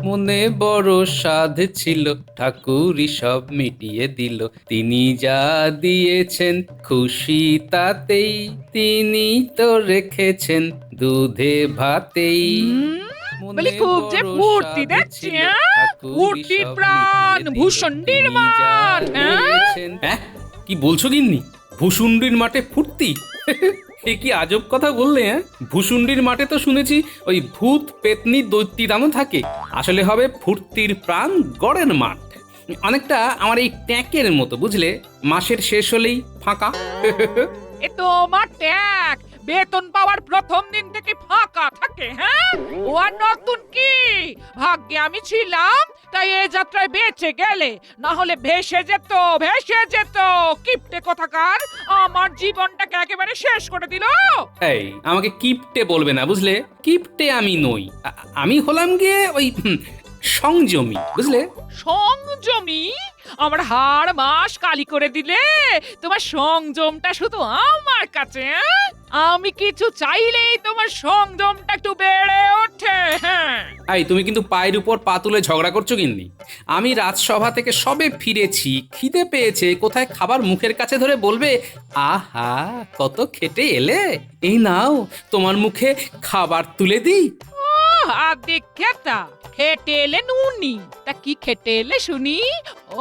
মনে বড় সাধ ছিল, ঠাকুরই সব মিটিয়ে দিল। তিনি যা দিয়েছেন খুশি তাতেই, তিনি তো রেখেছেন দুধে ভাতেই। বলি খুব যে ফুর্তি দেখছি, ফুর্তির প্রাণ ভূষণ্ডির মান। হ্যাঁ, কি বলছো গিন্নি? ভূষুণ্ডির মাঠে ফুর্তি? এ কি আজব কথা বললে? হ্যাঁ, ভূষুণ্ডির মাঠে তো শুনেছি ওই ভূত পেতনি দৈত্যিদানও থাকে। আসলে হবে ফুর্তির প্রাণ গড়ের মাঠ। অনেকটা আমার এই ট্যাঁকের মতো, বুঝলে? মাসের শেষ হলেই ফাঁকা। এ তোমার ট্যাগ বেতন পাওয়ার প্রথম দিন থেকে ফাঁকা থাকে। হ্যাঁ, ও আর নতুন কি? ভাগ্যে আমি ছিলাম তাই এ যাত্রায় বেঁচে গেলে, না হলে ভেসে যেত, ভেসে যেত। কিপটে কোথাকার আমার জীবনটাকে একেবারে শেষ করে দিল। এই, আমাকে কিপটে বলবে না, বুঝলে? কিপটে আমি নই, আমি হলাম গিয়ে ওই সংযমী, বুঝলে? সংযমী? আমার হাড় মাস কালি করে দিলে। তোমার সংযমটা শুধু আমার কাছে। আমি কিছু চাইলেই তোমার সংযমটা একটু বেড়ে ওঠে। হ্যাঁ, এই, তুমি কিন্তু পায়ের উপর পা তুলে ঝগড়া করছো গিন্নি। আমি রাজসভা থেকে সবে ফিরেছি, খিদে পেয়েছে, কোথায় খাবার মুখের কাছে ধরে বলবে আহা কত খেটে এলে, এই নাও তোমার মুখে খাবার তুলে দিই। আদে খেতা খেটে এলে নুনি। তা কি খেটে এলে শুনি?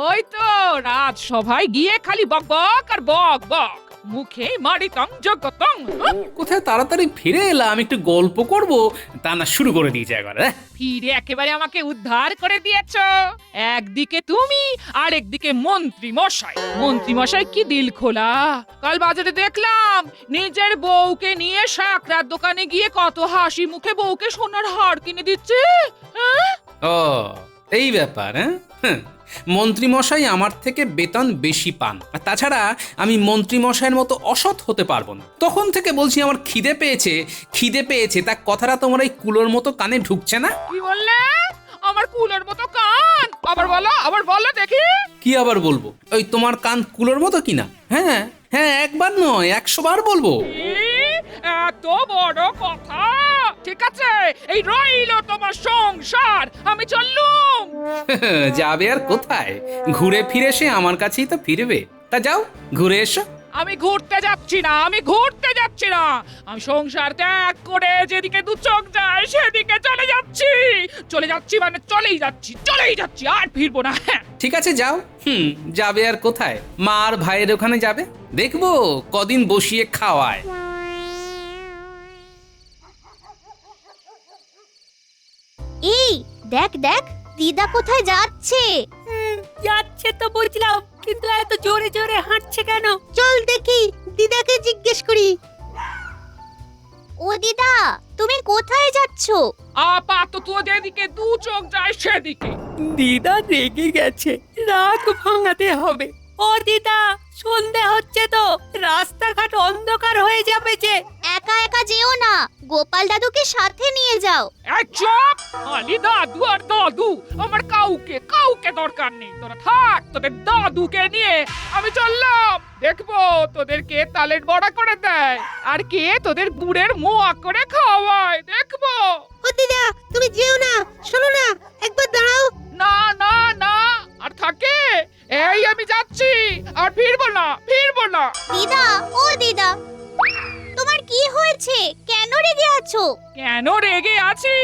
ওই তো রাজসভায় গিয়ে খালি বক বক আর বক বক, মুখে মারিতং জগতং। কোথায় তাড়াতাড়ি ফিরে এলাম, একটু গল্প করব, তা না শুরু করে দিয়েছে একবার। ফিরে একেবারে আমাকে উদ্ধার করে দিয়েছো। একদিকে তুমি আর একদিকে মন্ত্রী মশাই। মন্ত্রী মশাই কি দিল খোলা! কাল বাজারে দেখলাম নিজের বউকে নিয়ে শাকরার দোকানে গিয়ে কত হাসি মুখে বউকে সোনার হার কিনে দিচ্ছে। ও, এই ব্যাপার। হ্যাঁ, মন্ত্রী মশাই আমার থেকে বেতন বেশি পান, আর তাছাড়া আমি মন্ত্রী মশাইয়ের মতো অসৎ হতে পারবো না। তখন থেকে বলছি আমার খিদে পেয়েছে, খিদে পেয়েছে, তা কথাটা তোমার এই কুলোর মতো কানে ঢুকছে না? কি বললে? আমার কুলোর মতো কান? আবার বলো দেখি। কি আবার বলবো? ওই তোমার কান কুলোর মতো কিনা? হ্যাঁ হ্যাঁ, একবার নয় 100 বার বলবো। এত বড় কথা! ঠিক আছে, এই রইলো তোমার সংসার, আমি চললুম। যাবে আর কোথায়? ঘুরে ফিরে সে আমার কাছেই তো ফিরবে। তা যাও, ঘুরে এসো। আমি ঘুরতে যাচ্ছি না, আমি ঘুরতে যাচ্ছি না। আমি সংসার ত্যাগ করে যেদিকে দু চোখ যায় সেদিকে চলে যাচ্ছি। চলে যাচ্ছি মানে চলেই যাচ্ছি, আর ফিরবো না। ঠিক আছে, যাও। যাবে আর কোথায়? মা আর ভাইয়ের ওখানে যাবে, দেখবো কদিন বসিয়ে খাওয়ায়। এই দেখ দেখ, দিদা কোথায় যাচ্ছে? যাচ্ছে তো বুঝলাম, কিন্তু এত জোরে জোরে হাঁটছে কেন? চল দেখি, দিদাকে জিজ্ঞেস করি। ও দিদা, তুমি কোথায় যাচ্ছো? আপাতত যেদিকে দু চোখ যায় সেদিকে। দিদা রেগে গেছে, রাগ ভাঙাতে হবে। ও দিদা, সন্ধে হচ্ছে তো, রাস্তাঘাট অন্ধকার হয়ে যাবে যে। একা একা যেও না, গোপাল দাদুকে সাথে নিয়ে যাও। এই চুপ! খালি দাদু আর দাদু, আমার কাউকে দরকার নেই। তোরা থাক তোদের দাদুকে নিয়ে, আমি চললাম। দেখবো তোদের কে তালের বড়া করে দেয় আর কে তোদের গুড়ের মোয়া করে খাওয়ায়, দেখবো। ও দিদা, তুমি যেও না, শোনো না, একবার দাঁড়াও। না না না, আর থাকে? এই আমি যাচ্ছি, আর ফিরবো না। দিদা, ও দিদা, তোমার কি হয়েছে? কেন রেগে আছো? কেন রেগে আছি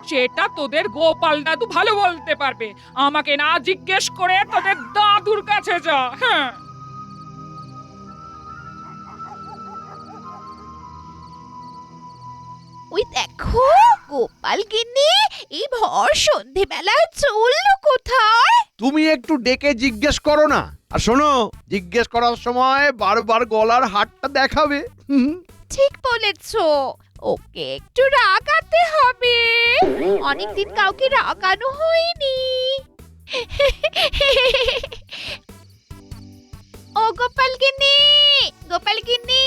সেটা তোদের গোপাল দাদু ভালো বলতে পারবে। আমাকে না জিজ্ঞেস করে তোদের দাদুর কাছে যা। হ্যাঁ, ওই দেখো, গোপাল গিন্নি এই ভর সন্ধেবেলায় চললো কোথায়? তুমি একটু ডেকে জিজ্ঞেস করো না। আর শোনো, জিজ্ঞেস করার সময় বারবার গলার হাতটা দেখাবে। ঠিক বলেছো, ওকে একটু রাগাতে হবে। অনেকদিন কাউকে রাগানো হয়নি। ও গোপাল গিন্নি,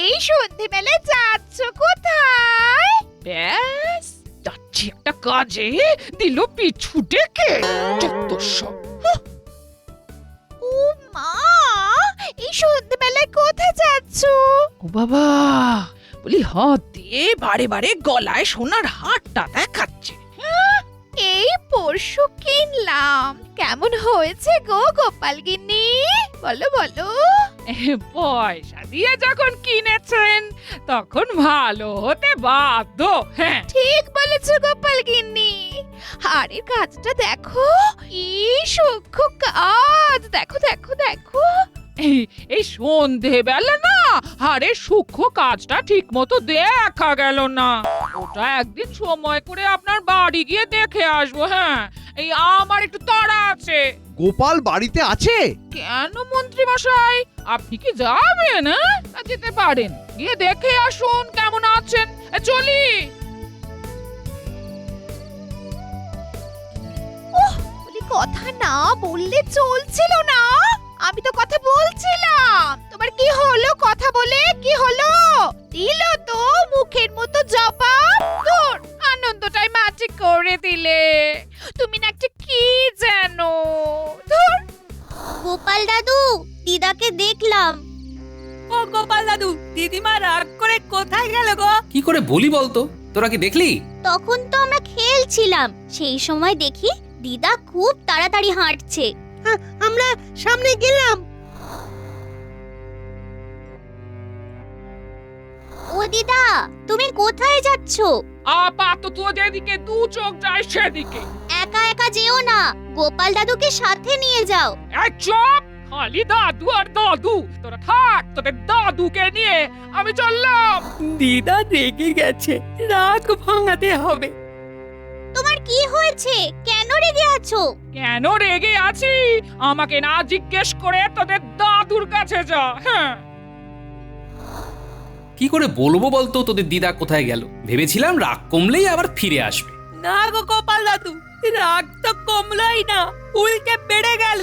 এই সন্ধেবেলায় যাচ্ছ কোথায়? ব্যাস যাচ্ছি একটা কাজে, দিল পিছু ডেকে। চত্বরসব। ও মা, এই সন্ধেবেলায় কোথায় যাচ্ছ? ও বাবা, বলি হাত দিয়ে বারে বারে গলায় সোনার হারটা দেখাচ্ছে। এই পরশু কিনলাম। কেমন হয়েছে গো গোপাল গিন্নি? বলো বলো। পয়সা দিয়ে যখন কিনেছেন তখন ভালো হতে বাধ্য। হ্যাঁ, ঠিক বলেছ গোপাল গিন্নি। হাড়ের কাজটা দেখো, কি সূক্ষ্ম কাজ। দেখো দেখো দেখো। এই সন্ধেবেলা না আরে সূক্ষ্ম কাজটা ঠিক মতো দেখা গেল না। ওটা একদিন সময় করে আপনার বাড়ি গিয়ে দেখে আসবো। হ্যাঁ, এই আমার একটু তাড়া আছে। গোপাল বাড়িতে আছে? কেন মন্ত্রী মশাই, আপনি কি যাবেন? হ্যাঁ, যেতে পারেন, গিয়ে দেখে আসুন কেমন আছেন। চলি। বলি কথা না বললে চলছিল না। আমি তো কথা বলছিলাম। তোমার কি হলো? কথা বলে কি হলো? দিল তো মুখের মতো জবাব। তোর আনন্দটাই মাটি করে দিলে। তুমি না একটা কি জানো? ধুর। গোপাল দাদু, দিদাকে দেখলাম। ও গোপাল দাদু, দিদিমা রাগ করে কোথায় গেল গো? কি করে বলি বলতো, তোরা কি দেখলি? তখন তো আমরা খেলছিলাম, সেই সময় দেখি দিদা খুব তাড়াতাড়ি হাঁটছে। আমরা সামনে গেলাম। ও দিদা, তুমি কোথায় যাচ্ছ? আপাতত যেদিকে দু চোখ যায় সেদিকে। একা একা যেও না, গোপাল দাদুকে সাথে নিয়ে যাও। এই চুপ! খালি দাদু আর দাদু। তোরা থাক, তোদের দাদুকে নিয়ে আমি চললাম। দিদা রেগে গেছে, রাগ ভাঙাতে হবে। তোমার কি হয়েছে? কেন রেগে আছো? কেন রেগে আছি আমাকে না জিজ্ঞেস করে তোদের দাদুর কাছে যা। হ্যাঁ, কি করে বলবো বলতো তোদের দিদা কোথায় গেল? ভেবেছিলাম রাগ কমলেই আবার ফিরে আসবে। না গো গোপাল দাদু, রাগ তো কমলোই না, উল্টে বেড়ে গেল।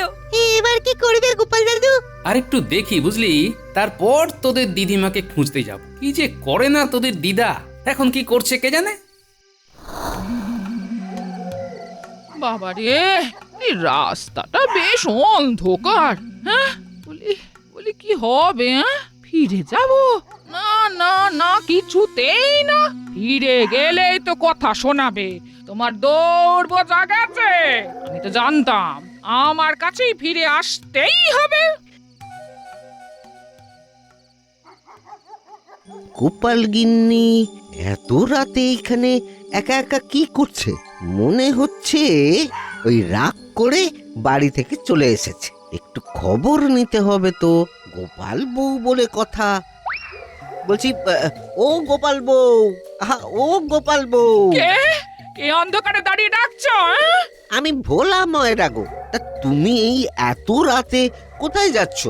এবার কি করবে গোপাল দাদু? আর একটু দেখি বুঝলি, তারপর তোদের দিদিমাকে খুঁজতে যাব। কি যে করে না তোদের দিদা, এখন কি করছে কে জানে। বাবারে, এই রাস্তাটা বেশ অন্ধকার। হ্যাঁ, বলি কি হবে? হ্যাঁ, ফিরে যাব? না না না, কিছুতেই না। ফিরে গেলেই তো কথা শোনাবে। তোমার দৌড় বোঝা গেছে। আমি তো জানতাম আমার কাছেই ফিরে আসতেই হবে। গোপাল গিন্নি এত রাতে এখানে একা একা কি করছে? মনে হচ্ছে ওই রাগ করে বাড়ি থেকে চলে এসেছে। একটু খবর নিতে হবে তো। গোপাল বউ বলে কথা। বলছি, ও গোপাল বউ, আহা, ও গোপাল বউ। কে কে অন্ধকারে দাঁড়িয়ে ডাকছো? হ্যাঁ? আমি ভোলা ময়রা গো। তা তুমি এই এত রাতে কোথায় যাচ্ছ?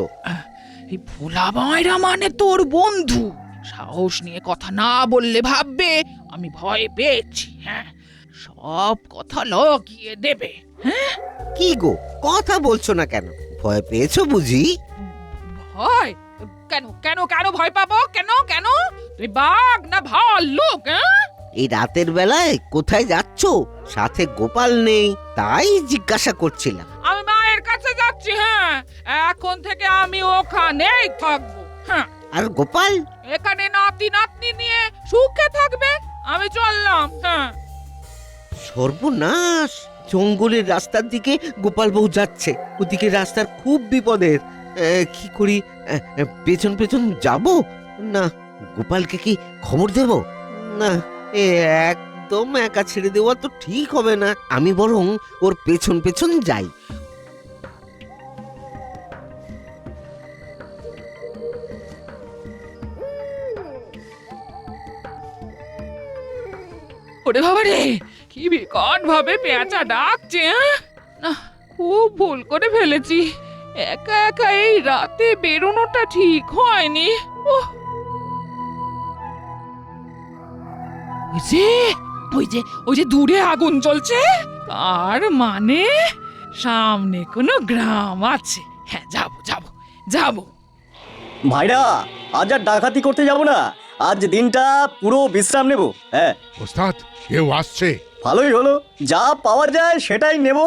এই ভোলা ময়রা মানে তোর বন্ধু। সাহস নিয়ে কথা না বললে ভাববে আমি ভয় পেয়েছি। হ্যাঁ, সব কথা লগিয়ে দেবে। হ্যাঁ, কি গো, কথা বলছো না কেন? ভয় পেয়েছো বুঝি? ভয়? কেন কেন কেন ভয় পাবো? কেন কেন? তুই বাঘ না ভাল্লুক? হ্যাঁ, এই রাতের বেলায় কোথায় যাচ্ছ? সাথে গোপাল নেই, তাই জিজ্ঞাসা করছিলাম। আমি মায়ের কাছে যাচ্ছি। হ্যাঁ, এখন থেকে আমি ওখানেই থাকবো। হ্যাঁ, আর গোপাল? এখানে নাতি নাতনি নিয়ে সুখে থাকবে। আমি চললাম। হ্যাঁ, সর্বনাশ! জঙ্গলের রাস্তার দিকে গোপাল বউ যাচ্ছে। ওদিকে রাস্তার খুব বিপদের। কি করি? পেছন পেছন যাব না গোপালকে কি খবর দেব? না, একদম একা ছেড়ে দেওয়া তো ঠিক হবে না। আমি বরং ওর পেছন পেছন যাই। ওরে বাবা রে, কি বিকট ভাবে পেঁচা ডাকছে। হ্যাঁ? না, খুব ভুল করে ফেলেছি। একা একা এই রাতে বেরোনোটা ঠিক হয়নি। ওহ! ওই যে দূরে আগুন জ্বলছে, তার মানে সামনে কোনো গ্রাম আছে। হ্যাঁ, যাবো যাবো যাবো। ভাইরা, আজ আর ডাকাতি করতে যাব না। আজ দিনটা পুরো বিশ্রাম নেব। হ্যাঁ, ওস্তাদ, কেউ আসছে। ভালোই হলো, যা পাওয়া যায় সেটাই নেব।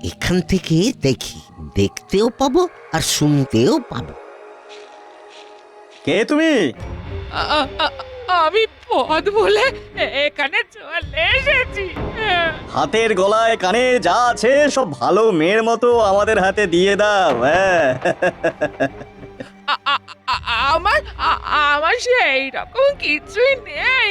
এখান থেকে দেখি, দেখতেও পাবো আর শুনতেও পাবো। কে তুমি? আমি পদ বলে এখানে চলে এসেছি। হাতের গলায় কানে যা আছে সব ভালো মেয়ের মতো আমাদের হাতে দিয়ে দাও। হ্যাঁ আমার আমার সেই রকম কিছুই নেই।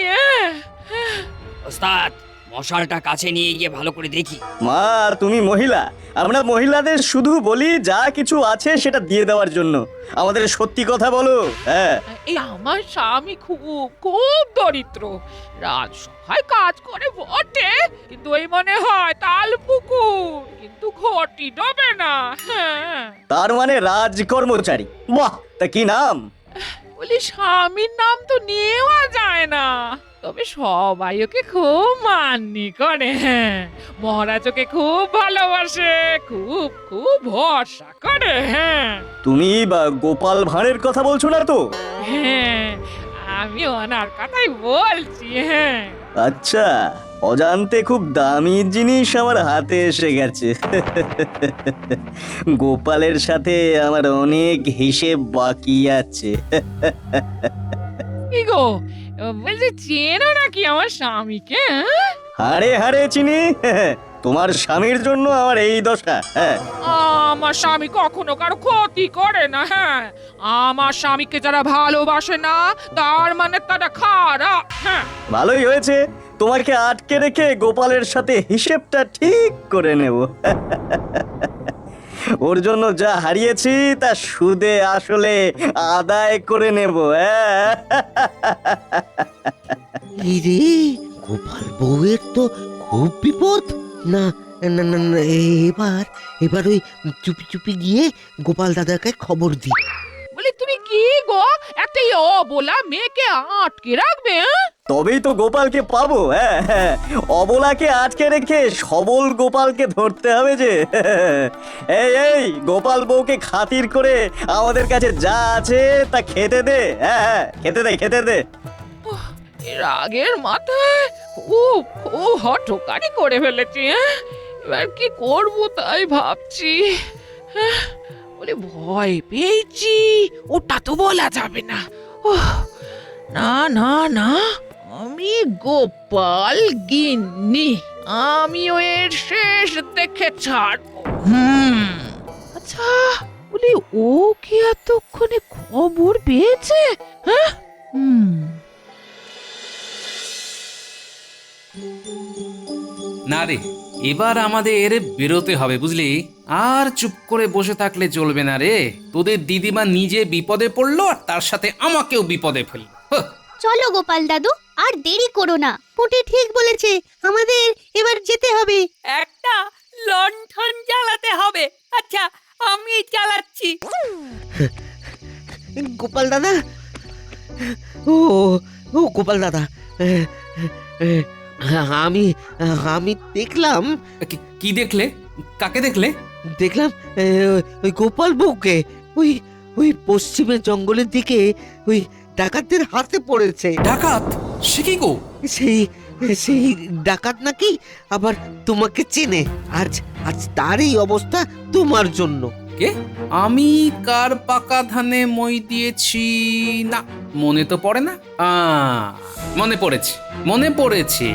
ওস্তাদ মশালটা কাছে নিয়ে গিয়ে ভালো করে দেখি। মা, তুমি মহিলা, আমরা মহিলাদের শুধু বলি যা কিছু আছে সেটা দিয়ে দেওয়ার জন্য। আমাদের সত্যি কথা বলো। হ্যাঁ এই আমার স্বামী খুব খুব দরিদ্র, রাজসভায় কাজ করে বটে, কিন্তু ওই মনে হয় তাল পুকুর, কিন্তু ঘটি ডোবে না। হ্যাঁ তার মানে রাজকর্মচারী। বাহ, তা কি নাম? বলি স্বামীর নাম তো নেওয়া যায় না, তবে সবাই ওকে খুব মান্যি করে। হ্যাঁ মহারাজ ওকে খুব ভালোবাসে, খুব খুব ভরসা করে। হ্যাঁ তুমি বা গোপাল ভাঁড়ের কথা বলছো না তো? হ্যাঁ আমি ওনার কথাই বলছি। হ্যাঁ আচ্ছা, অজান্তে খুব দামি জিনিস আমার হাতে এসে গেছে। গোপালের সাথে আমার অনেক হিসেব বাকি আছে। কি গো, বলছি চেনো নাকি আমার স্বামীকে? হাড়ে হাড়ে চিনি। তোমার স্বামীর জন্য আমার এই দশা। হ্যাঁ আমার স্বামী কখনো কারো ক্ষতি করে না। হ্যাঁ আমার স্বামীকে যারা ভালোবাসে না তার মানে তারা খারাপ। হ্যাঁ ভালোই হয়েছে, তোমাকে আটকে রেখে গোপালের সাথে হিসেবটা ঠিক করে নেব। ওর জন্য যা হারিয়েছি তা সুদে আসলে আদায় করে নেব। হ্যাঁ রে, গোপাল বউয়ের তো খুব বিপদ। না না না না, এবার এবার ওই চুপি চুপি গিয়ে গোপাল দাদাকে খবর দি। বলি তুমি কি গো, এতই অবলা মেয়েকে আটকে রাখবে? হ্যাঁ তবেই তো গোপালকে পাবো। হ্যাঁ হ্যাঁ, অবলাকে আটকে রেখে সবল গোপালকে ধরতে হবে যে। এই এই, গোপাল বউকে খাতির করে আমাদের কাছে যা আছে তা খেতে দে। হ্যাঁ হ্যাঁ, খেতে দে খেতে দে। রাগের মাথায় খুব খুব হঠকারি করে ফেলেছি। হ্যাঁ এবার কি করব তাই ভাবছি। হ্যাঁ বলে ভয় পেয়েছি, ওটা তো বলা যাবে না। ওহ, না না না, আমি গোপাল গিন্নি, আমিও এর শেষ দেখে ছাড়বো। আচ্ছা বলি ও কি এতক্ষণে খবর পেয়েছে? হ্যাঁ না রে, এবার আমাদের বেরোতে হবে বুঝলি। আর চুপ করে বসে থাকলে চলবে না রে। তোদের দিদিমা নিজে বিপদে পড়লো আর তার সাথে আমাকেও বিপদে ফেললো। চলো গোপাল দাদু, আর দেরি করো না। পুটি ঠিক বলেছে, আমাদের এবার যেতে হবে। একটা লণ্ঠন জ্বালাতে হবে। আচ্ছা আমি জ্বালাচ্ছি। গোপাল দাদা, ও ও গোপাল দাদা, আমি আমি দেখলাম। কি দেখলে? কাকে দেখলে? দেখলাম ওই গোপাল বউকে ওই ওই পশ্চিমের জঙ্গলের দিকে ওই ডাকাতদের হাতে পড়েছে। ডাকাত? সে কি গো? সেই সেই ডাকাত নাকি আবার তোমাকে চেনে। আজ আজ তারই অবস্থা তোমার জন্য। কে? আমি কার পাকা ধানে মই দিয়েছি? না, মনে তো পড়ে না। মনে পড়েছে, মনে পড়েছে।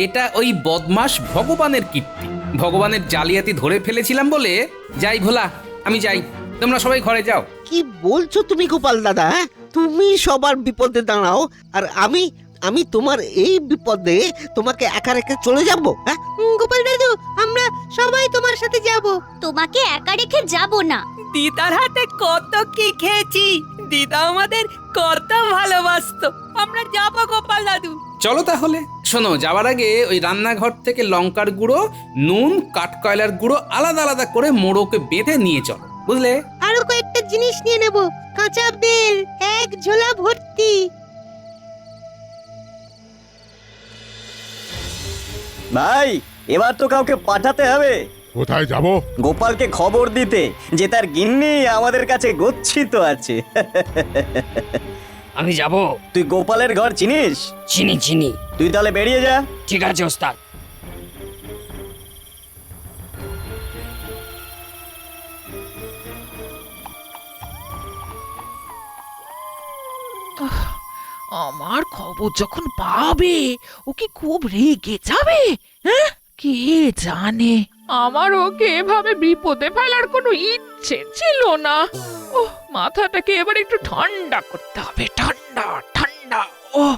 এটা ওই বদমাস ভগবানের কীর্তি। ভগবানের জালিয়াতি ধরে ফেলেছিলাম বলে। যাই ভোলা, আমি যাই, তোমরা সবাই ঘরে যাও। কি বলছো তুমি গোপাল দাদা? তুমি সবার বিপদে দাঁড়াও আর আমি আমি তোমার এই বিপদে তোমাকে একা রেখে চলে যাব? হ্যাঁ গোপাল দাদু, আমরা সবাই তোমার সাথে যাব। তোমাকে একা রেখে যাব না। দিদার হাতে কত কি খেয়েছি, দিদা আমাদের কত ভালোবাসতো। আমরা যাবো গোপাল দাদু। চলো তাহলে। শোনো, যাওয়ার আগে ওই রান্নাঘর থেকে লঙ্কার গুঁড়ো, নুন, কাঠকয়লার গুঁড়ো আলাদা আলাদা করে মোড়োকে বেঁধে নিয়ে চলো, বুঝলে? আরো কয়েকটা জিনিস নিয়ে নেব। কাঁচা বেল এক ঝোলা ভর্তি। ভাই, এবার তো কাউকে পাঠাতে হবে। কোথায় যাব? গোপালকে খবর দিতে যে তার গিন্নি আমাদের কাছে গচ্ছিত আছে। আমি যাব। তুই গোপালের ঘর চিনিস? চিনি চিনি। তুই তাহলে বেরিয়ে যা। ঠিক আছে ওস্তাদ। আমার খবর যখন পাবে ও কি খুব রেগে যাবে, হ্যাঁ? কে জানে, আমার ওকে এভাবে বিপদে ফেলার কোনো ইচ্ছে ছিল না। ও মাথাটাকে এবার একটু ঠান্ডা করতে হবে, ঠান্ডা ঠান্ডা। ও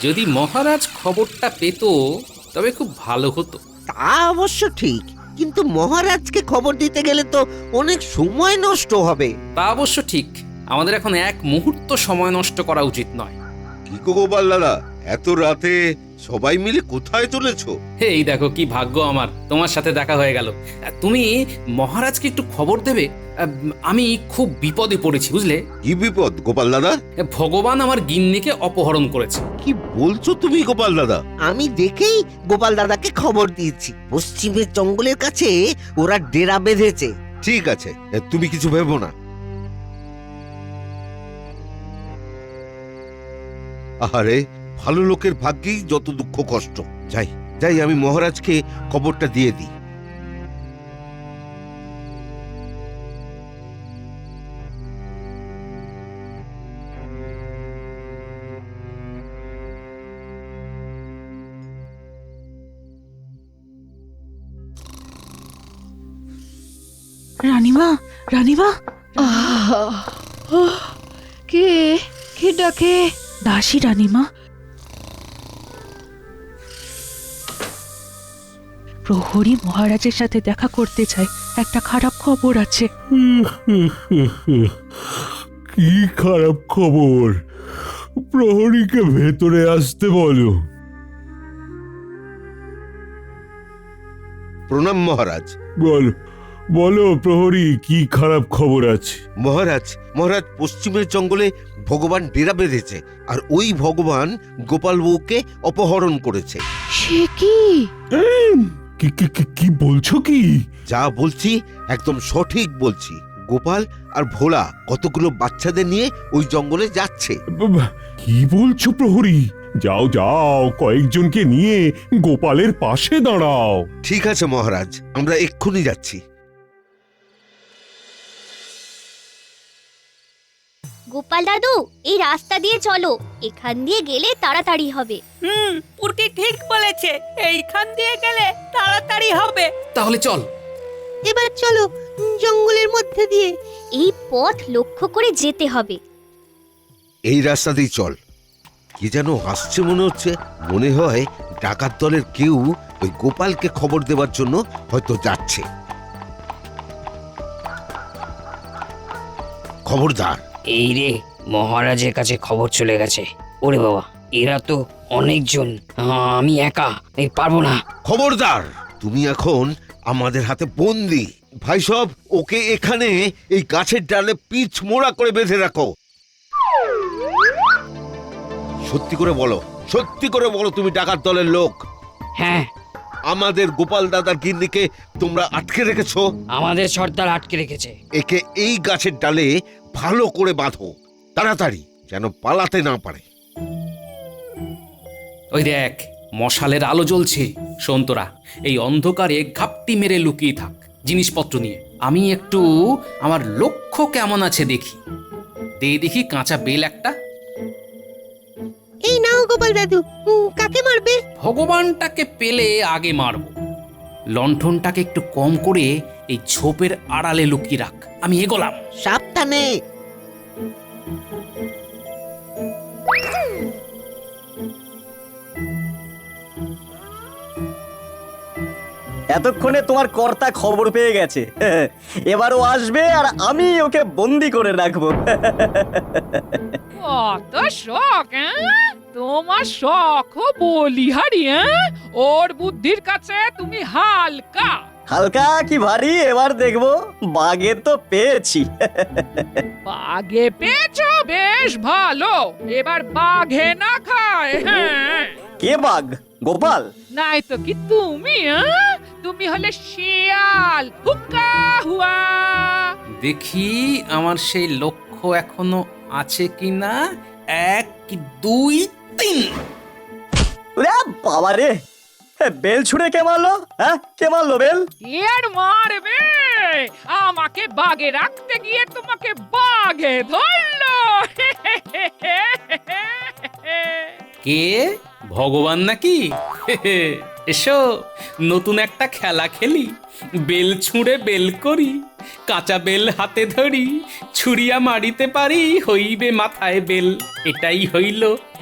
যদি মহারাজ খবরটা পেত তবে খুব ভালো হতো। তা অবশ্য ঠিক, কিন্তু মহারাজকে খবর দিতে গেলে তো অনেক সময় নষ্ট হবে। তা অবশ্য ঠিক, আমাদের এখন এক মুহূর্ত সময় নষ্ট করা উচিত নয়। কি গো গোপাল দাদা, এত রাতে সবাই মিলে কোথায় চলেছো? এই দেখো কি ভাগ্য আমার, তোমার সাথে দেখা হয়ে গেল। তুমি মহারাজকে একটু খবর দেবে, আমি খুব বিপদে পড়েছি বুঝলে। কি বিপদ গোপাল দাদা? ভগবান আমার গিন্নিকে অপহরণ করেছে। কি বলছো তুমি গোপাল দাদা? আমি দেখেই গোপাল দাদাকে খবর দিয়েছি, পশ্চিমের জঙ্গলের কাছে ওরা ডেরা বেঁধেছে। ঠিক আছে, তুমি কিছু ভেবো না। আরে ভালো লোকের ভাগ্যেই যত দুঃখ কষ্ট। যাই যাই, আমি মহারাজকে খবরটা দিয়ে দিই। রানীমা, রানীমা, কে কে ডাকে? দাসী রানীমা। প্রহরী মহারাজের সাথে দেখা করতে চাই, একটা খারাপ খবর আছে। কি খারাপ খবর? প্রহরীকে ভেতরে আসতে বলো। প্রণাম মহারাজ। বলো বলো প্রহরী, কি খারাপ খবর আছে? মহারাজ, মহারাজ পশ্চিমের জঙ্গলে ভগবান ডেরা বেঁধেছে, আর ওই ভগবান গোপাল বউকে অপহরণ করেছে। সে কি? কি কি কি- কি বলছো কি? যা বলছি একদম সঠিক বলছি। গোপাল আর ভোলা কতগুলো বাচ্চাদের নিয়ে ওই জঙ্গলে যাচ্ছে। কি বলছো প্রহরী? যাও যাও, কয়েকজনকে নিয়ে গোপালের পাশে দাঁড়াও। ঠিক আছে মহারাজ, আমরা এক্ষুনি যাচ্ছি। গোপাল দাদু, এই রাস্তা দিয়ে চলো, এখান দিয়ে গেলে তাড়াতাড়ি হবে। পুরকি ঠিক বলেছে, এইখান দিয়ে গেলে তাড়াতাড়ি হবে। তাহলে চল। এবার চলো জঙ্গলের মধ্যে দিয়ে। এই পথ লক্ষ্য করে যেতে হবে। এই রাস্তাতেই চল। কি যেন আসছে মনে হচ্ছে, মনে হয় ডাকাত দলের কেউ ওই গোপালকে খবর দেওয়ার জন্য হয়তো যাচ্ছে। খবরদার। এই রে, মহারাজের কাছে খবর চলে গেছে। ওরে বাবা, এরা তো অনেকজন, আমি একা পারবো না। খবরদার, তুমি এখন আমাদের হাতে বন্দি। ভাই সব, ওকে এখানে এই গাছের ডালে পিচ মোড়া করে বেঁধে রাখো। সত্যি করে বলো, সত্যি করে বলো, তুমি ডাকাত দলের লোক? হ্যাঁ, আমাদের গোপাল দাদার গিন্নিকে তোমরা আটকে রেখেছো। আমাদের সর্দার আটকে রেখেছে। একে এই গাছের ডালে ভালো করে বাঁধো, তাড়াতাড়ি, যেন পালাতে না পারে। ওই দেখ, মশালের আলো জ্বলছে। শোন তোরা, এই অন্ধকারে ঘাপটি মেরে লুকিয়ে থাক জিনিসপত্র নিয়ে। আমি একটু আমার লক্ষ্য কেমন আছে দেখি। দেখি কাঁচা বেল একটা। এই নাও গোপাল দাদু, কাকে মারবে? ভগবানটাকে পেলে আগে মারব। লণ্ঠনটাকে একটু কম করে এই ঝোপের আড়ালে লুকিয়ে রাখ। আমি এগোলাম। সাবধানে। এতক্ষণে তোমার কর্তা খবর পেয়ে গেছে। এবারও আসবে আর আমি ওকে বন্দি করে রাখবো। কত শখ, হ্যাঁ? তোমার শখ বলিহারি, হ্যাঁ? ওর বুদ্ধির কাছে তুমি হালকা। হালকা কি ভারী, এবার দেখবো। বাগে তো পেয়েছি। বাঘে পেয়েছো, বেশ ভালো। এবার বাঘে না খায়। হ্যাঁ, কে বাঘ? গোপাল? নাই তো কি তুমি, হ্যাঁ? তুমি হলে শিয়াল। হুক্কা হুয়া। দেখি আমার সেই লক্ষ্য এখনো আছে কিনা। 1 2 3। ওরে বাবা রে, বেল ছুঁড়ে কে মারলো? হ্যাঁ, কে মারলো বেল? কে আর মারবে? আমাকে বাগে রাখতে গিয়ে তোমাকে বাগে ধরলো। কে ভগবান নাকি? এসো নতুন একটা খেলা খেলি, বেল ছুঁড়ে বেল করি, কাঁচা বেল হাতে ধরি, ছুরিয়া মারিতে পারি, হইবে মাথায় বেল। এটাই হইল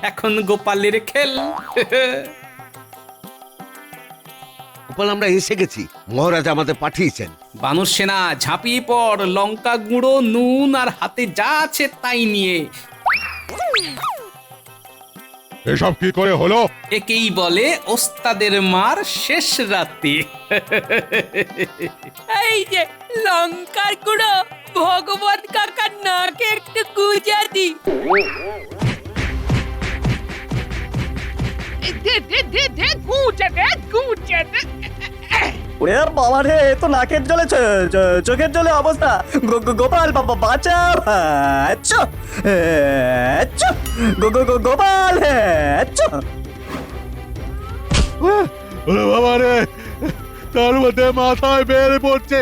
এখন গোপালের খেল। গোপাল, আমরা এসে গেছি, মহারাজ আমাদের পাঠিয়েছেন। বানর সেনা ঝাঁপিয়ে পড়, লঙ্কা গুঁড়ো, নুন আর হাতে যা আছে তাই নিয়ে। এসব কি করে হলো? একেই বলে ওস্তাদের মার শেষ রাতে। এই যে লঙ্কার গুঁড়ো, ভগবত কাকার নাকে একটু গুজা দি। গুজে দে। ওরে বাবা রে, এ তো নাকের জলে চোখের জলে অবস্থা। গোপাল বাবা বাঁচা। আচ্ছা আচ্ছা, গোপাল। আচ্ছা, ওরে বাবা রে, তার মধ্যে মাথায় বের পড়ছে।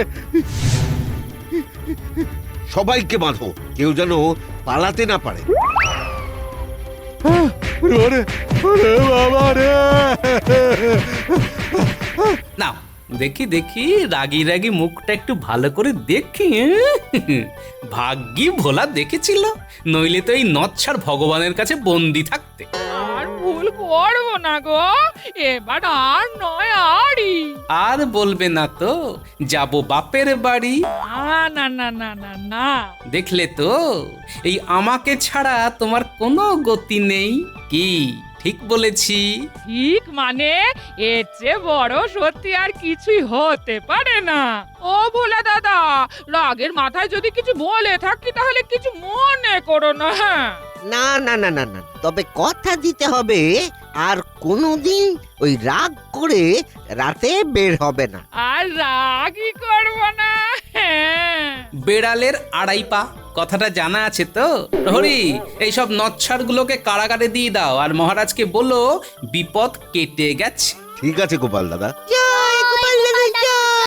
সবাইকে বাঁধো, কেউ যেন পালাতে না পারে। ওরে ওরে বাবা রে। না দেখি দেখি, রাগি রাগি মুখটা একটু ভালো করে দেখি। ভাগ্যি ভোলা দেখেছিল, নইলে তো এই নচ্ছার ভগবানের কাছে বন্দি থাকতে। আর ভুল করবো না গো, এবার আর নয় আরই। আর বলবে না তো, যাব বাপের বাড়ি। না না না না না, দেখলে তো, এই আমাকে ছাড়া তোমার কোনো গতি নেই। কি ঠিক বলেছি? ঠিক মানে এর চেয়ে বড় সত্যি আর কিছুই হতে পারে না। ও ভোলা দাদা, রাগের মাথায় যদি কিছু বলে থাকি তাহলে কিছু মনে করো না। হ্যাঁ, না না না না না, তবে কথা দিতে হবে আর কোনোদিন ওই রাগ করে রাতে বের হবে না। আর রাগই করবো না। হ্যাঁ, বেড়ালের আড়াই পা, কথাটা জানা আছে তো? হরি, এইসব নচ্ছার গুলোকে কারাগারে দিয়ে দাও, আর মহারাজকে বলো বিপদ কেটে গেছে। ঠিক আছে গোপাল দাদা। যা